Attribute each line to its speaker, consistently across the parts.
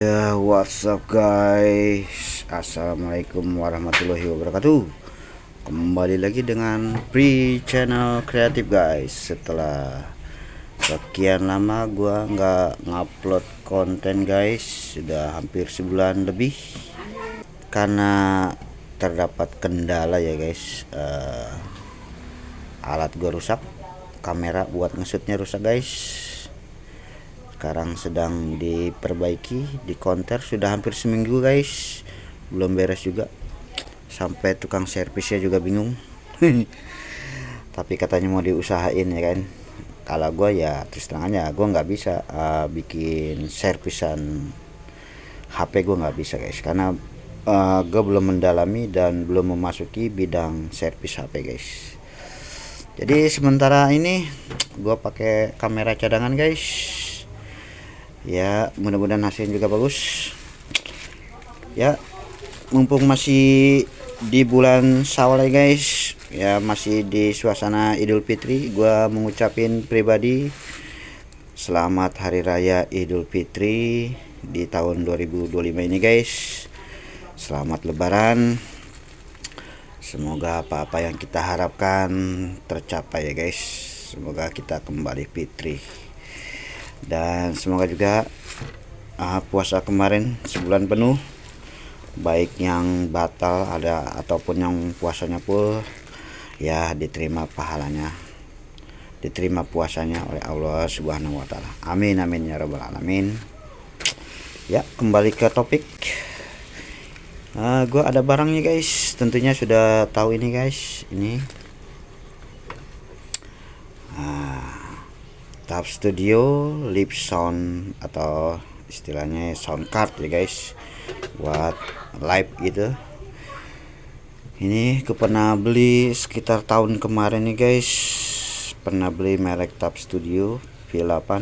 Speaker 1: Ya, what's up guys? Assalamualaikum warahmatullahi wabarakatuh. Kembali lagi dengan Pri Channel Kreatif guys. Setelah sekian lama gua nggak ngupload konten guys, sudah hampir sebulan lebih karena terdapat kendala ya guys. Alat gua rusak, kamera buat ngesutnya rusak guys. Sekarang sedang diperbaiki di konter, sudah hampir seminggu guys, belum beres juga, sampai tukang servisnya juga bingung. Tapi katanya mau diusahain ya kan. Kalau gue ya terus terang aja, gue nggak bisa bikin servisan HP, gue nggak bisa guys, karena gue belum mendalami dan belum memasuki bidang servis HP guys. Jadi sementara ini gue pakai kamera cadangan guys. Ya, mudah-mudahan hasilnya juga bagus. Ya, mumpung masih di bulan Syawal ya guys, ya masih di suasana Idul Fitri, gua mengucapin pribadi selamat hari raya Idul Fitri di tahun 2025 ini guys. Selamat lebaran. Semoga apa-apa yang kita harapkan tercapai ya guys. Semoga kita kembali fitri. Dan semoga juga puasa kemarin sebulan penuh, baik yang batal ada ataupun yang puasanya full, ya diterima pahalanya, diterima puasanya oleh Allah Subhanahu wa taala. Amin amin ya rabbal alamin. Ya, kembali ke topik. Gue ada barangnya guys, tentunya sudah tahu ini guys. Ini Tab Studio Lip Sound atau istilahnya sound card ya guys, buat live gitu. Ini gue pernah beli sekitar tahun kemarin nih guys, pernah beli merek Tab Studio V8,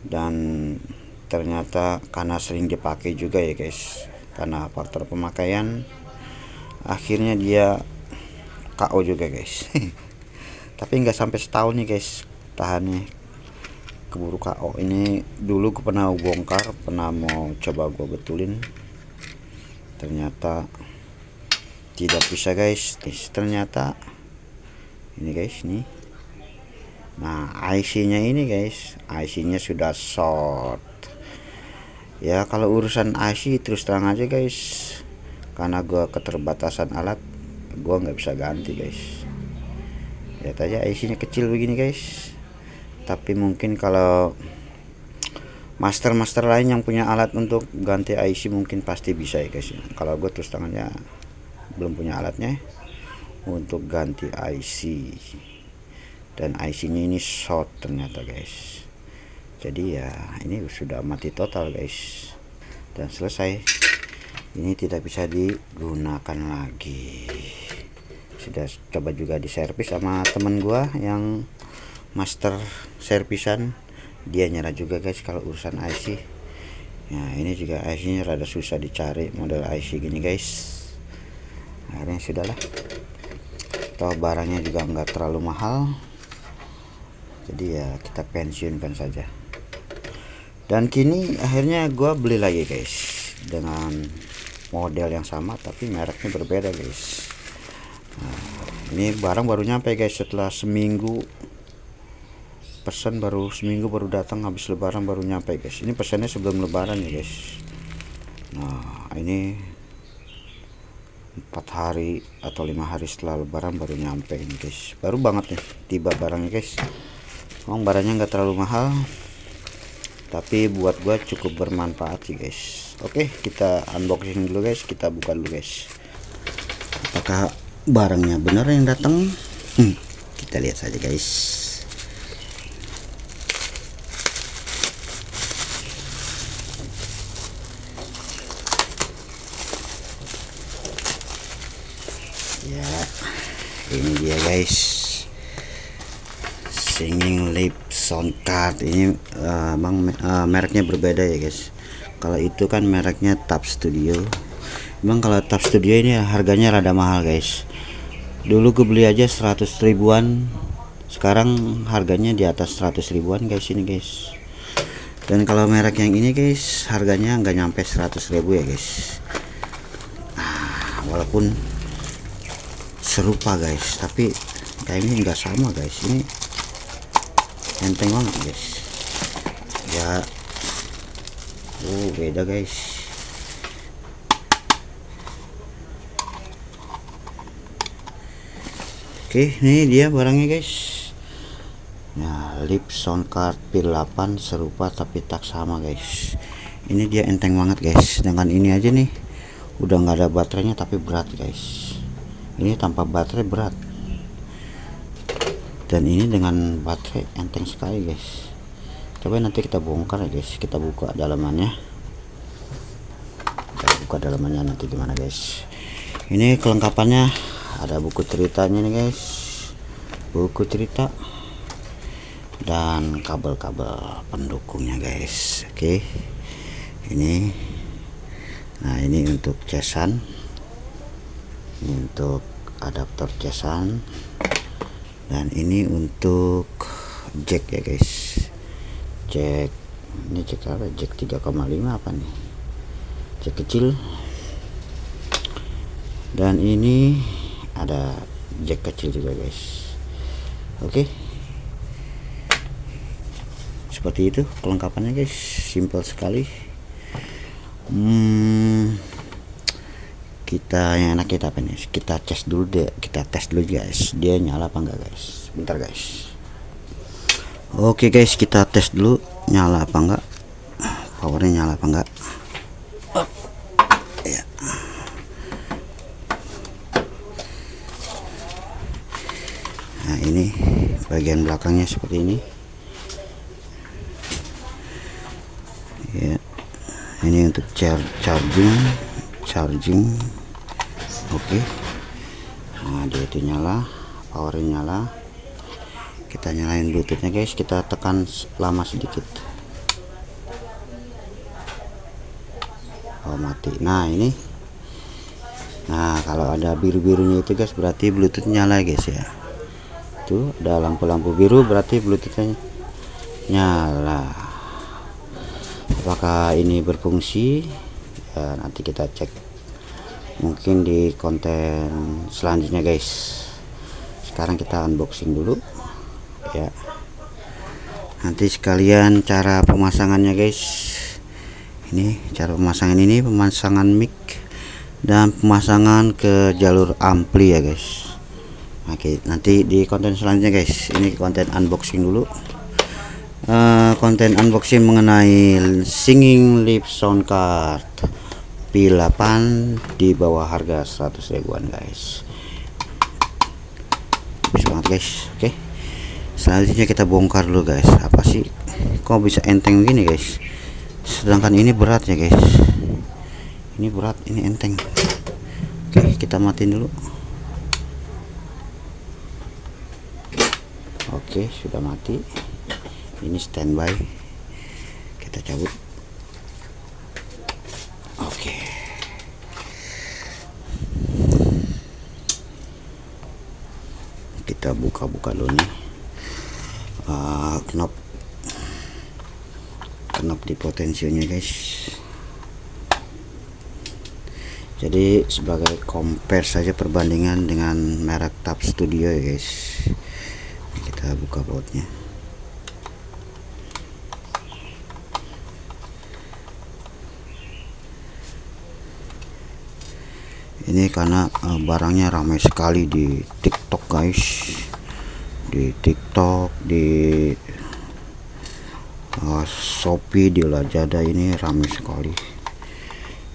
Speaker 1: dan ternyata karena sering dipakai juga ya guys, karena faktor pemakaian akhirnya dia KO juga guys. Tapi nggak sampai setahun nih guys tahannya, keburu KO. Ini dulu gue pernah bongkar, pernah mau coba gue betulin, ternyata tidak bisa guys. Ternyata ini guys, nih, nah IC nya ini guys, IC nya sudah short ya. Kalau urusan IC terus terang aja guys, karena gue keterbatasan alat, gue nggak bisa ganti guys. Lihat aja IC nya kecil begini guys. Tapi mungkin kalau master lain yang punya alat untuk ganti IC mungkin pasti bisa ya guys. Kalau gue terus tangannya belum punya alatnya untuk ganti IC, dan IC nya ini short ternyata guys. Jadi ya ini sudah mati total guys, dan selesai. Ini tidak bisa digunakan lagi. Sudah coba juga diservis sama temen gua yang master servisan, dia nyerah juga guys kalau urusan IC. Nah ini juga IC nya rada susah dicari model IC gini guys. Akhirnya sudahlah, toh barangnya juga nggak terlalu mahal, jadi ya kita pensiunkan saja. Dan kini akhirnya gua beli lagi guys dengan model yang sama tapi mereknya berbeda guys. Nah, ini barang baru nyampe guys, setelah seminggu pesan, baru seminggu baru datang, habis lebaran baru nyampe guys. Ini pesannya sebelum lebaran ya guys. Nah ini 4 hari atau 5 hari setelah lebaran baru nyampe ini guys, baru banget nih tiba barangnya guys. Emang barangnya nggak terlalu mahal, tapi buat gua cukup bermanfaat sih guys. Oke, kita unboxing dulu guys, kita buka dulu guys, apakah barangnya benar yang datang. Kita lihat saja guys. Ya, ini dia guys, Singing Lip Sound Card. Ini mereknya berbeda ya guys. Kalau itu kan mereknya Tab Studio. Emang kalau Tab Studio ini harganya rada mahal guys. Dulu gue beli aja 100 ribuan, sekarang harganya di atas 100 ribuan guys ini guys. Dan kalau merek yang ini guys, harganya nggak nyampe 100.000 ya guys. Walaupun serupa guys, tapi kayak ini nggak sama guys. Ini enteng banget guys ya. Beda guys. Oke, ini dia barangnya guys. Nah, lip sound card pil 8 serupa tapi tak sama guys. Ini dia enteng banget guys. Dengan ini aja nih udah nggak ada baterainya tapi berat guys. Ini tanpa baterai berat, dan ini dengan baterai enteng sekali guys. Coba nanti kita bongkar ya guys, kita buka dalamannya. Nanti gimana guys. Ini kelengkapannya, ada buku ceritanya nih guys, buku cerita dan kabel-kabel pendukungnya guys. Oke, ini nah ini untuk casan, ini untuk adaptor casan, dan ini untuk jack ya guys. Jack ini jack apa? Jack 3,5 apa nih? Jack kecil. Dan ini ada jack kecil juga guys. Oke, seperti itu kelengkapannya guys, simple sekali. Kita yang enak kita apa nih? Kita tes dulu deh, kita tes dulu guys, dia nyala apa enggak guys. Bentar guys. Oke guys, kita tes dulu nyala apa enggak, powernya nyala apa enggak. Ya. Nah, ini bagian belakangnya seperti ini ya. Ini untuk charging. Oke. Nah, dia itu nyala, powernya nyala. Kita nyalain bluetoothnya guys, kita tekan lama sedikit. Oh, mati. Nah, ini. Nah, kalau ada biru-birunya itu guys berarti bluetooth nyala guys ya. Tuh ada lampu-lampu biru berarti bluetoothnya nyala. Apakah ini berfungsi ya, nanti kita cek mungkin di konten selanjutnya guys. Sekarang kita unboxing dulu ya, nanti sekalian cara pemasangannya guys. Ini cara pemasangan, ini pemasangan mic dan pemasangan ke jalur ampli ya guys. Oke, nanti di konten selanjutnya guys. Ini konten unboxing dulu, konten unboxing mengenai singing lip sound card P8 di bawah harga 100 ribuan guys. Bagus banget guys. Oke, selanjutnya kita bongkar dulu guys, apa sih kok bisa enteng begini guys, sedangkan ini berat ya guys. Ini berat, ini enteng. Oke, kita matiin dulu. Oke, sudah mati. Ini standby, kita cabut. Oke, kita buka dulu nih knop di potensionya guys. Jadi sebagai compare saja perbandingan dengan merek Tab Studio ya guys. Kita buka bautnya. Ini karena barangnya ramai sekali di TikTok guys, di TikTok, di Shopee, di Lazada, ini ramai sekali.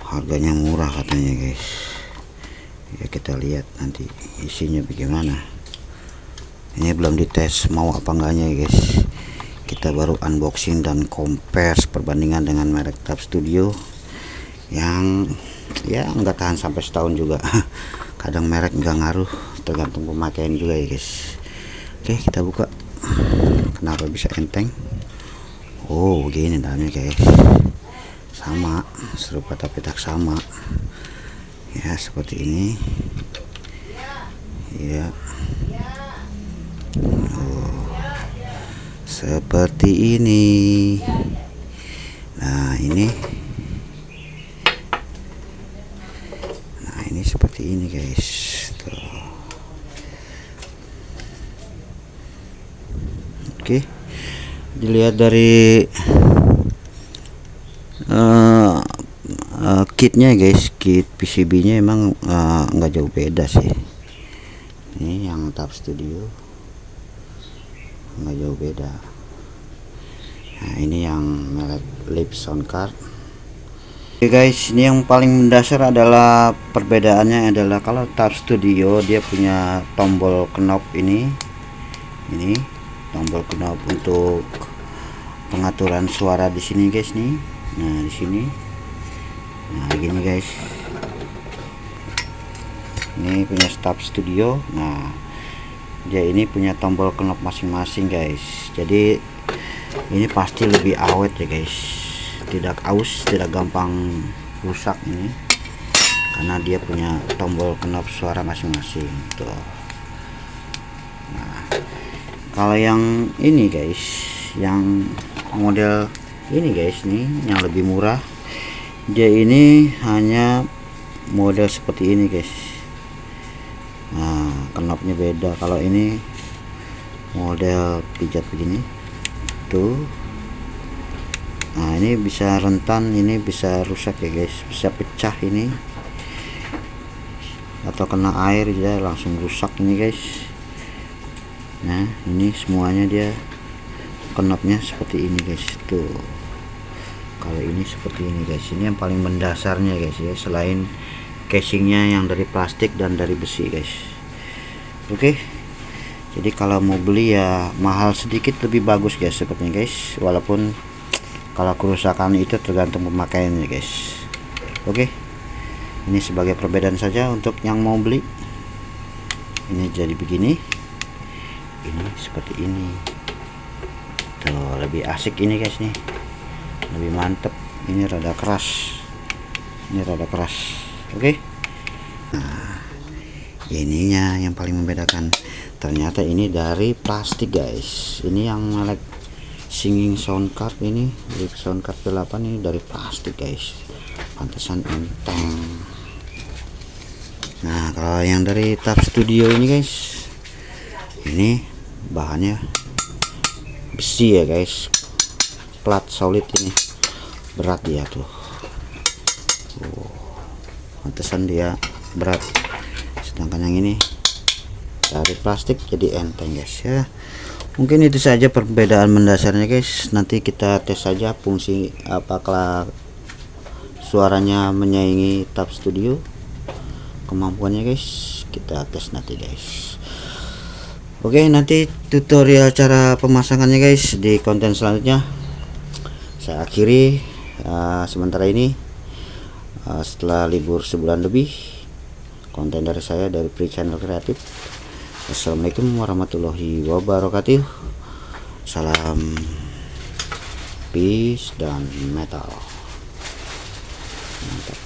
Speaker 1: Harganya murah katanya guys. Ya kita lihat nanti isinya bagaimana. Ini belum dites mau apa enggaknya guys. Kita baru unboxing dan compare perbandingan dengan merek Tab Studio yang ya nggak tahan sampai setahun juga. Kadang merek nggak ngaruh, tergantung pemakaian juga ya guys. Oke, kita buka. Kenapa bisa enteng? Oh begini dalamnya guys, sama, serupa tapi tak sama ya, seperti ini ya. Oh, seperti ini ini. Nah ini seperti ini guys tuh. Oke, dilihat dari kitnya guys, kit PCB nya emang nggak jauh beda sih. Ini yang Tab Studio nggak jauh beda. Nah ini yang merek Lip Sound Card. Oke guys, ini yang paling mendasar adalah perbedaannya adalah kalau Tab Studio dia punya tombol knob ini tombol knob untuk pengaturan suara di sini guys nih. Nah di sini, nah gini guys, ini punya Tab Studio. Nah dia ini punya tombol knob masing-masing guys, jadi ini pasti lebih awet ya guys, tidak aus, tidak gampang rusak ini karena dia punya tombol knob suara masing-masing tuh. Nah kalau yang ini guys, yang model ini guys nih yang lebih murah, dia ini hanya model seperti ini guys. Nah knobnya beda, kalau ini model pijat begini tuh. Nah ini bisa rentan, ini bisa rusak ya guys, bisa pecah ini atau kena air dia langsung rusak ini guys. Nah ini semuanya dia knobnya seperti ini guys tuh. Kalau ini seperti ini guys, ini yang paling mendasarnya guys ya, selain casingnya yang dari plastik dan dari besi guys. Oke, jadi kalau mau beli ya mahal sedikit lebih bagus guys sepertinya guys, walaupun kalau kerusakan itu tergantung pemakaiannya guys. Oke, ini sebagai perbedaan saja untuk yang mau beli. Ini jadi begini, ini seperti ini tuh, lebih asik ini guys nih, lebih mantep. Ini rada keras, ini rada keras. Oke, nah ininya yang paling membedakan, ternyata ini dari plastik guys. Ini yang merek Singing Sound Card ini, Lip Sound Card 8 ini dari plastik guys, pantesan enteng. Nah kalau yang dari Tab Studio ini guys, ini bahannya besi ya guys, plat solid ini, berat dia tuh. Pantesan dia berat, sedangkan yang ini dari plastik jadi enteng guys ya. Mungkin itu saja perbedaan mendasarnya guys. Nanti kita tes saja fungsi apakah suaranya menyaingi Tab Studio, kemampuannya guys, kita tes nanti guys. Oke, nanti tutorial cara pemasangannya guys di konten selanjutnya. Saya akhiri sementara ini. Setelah libur sebulan lebih, konten dari saya dari Pri Channel Kreatif. Assalamualaikum warahmatullahi wabarakatuh. Salam peace dan metal. Mantap.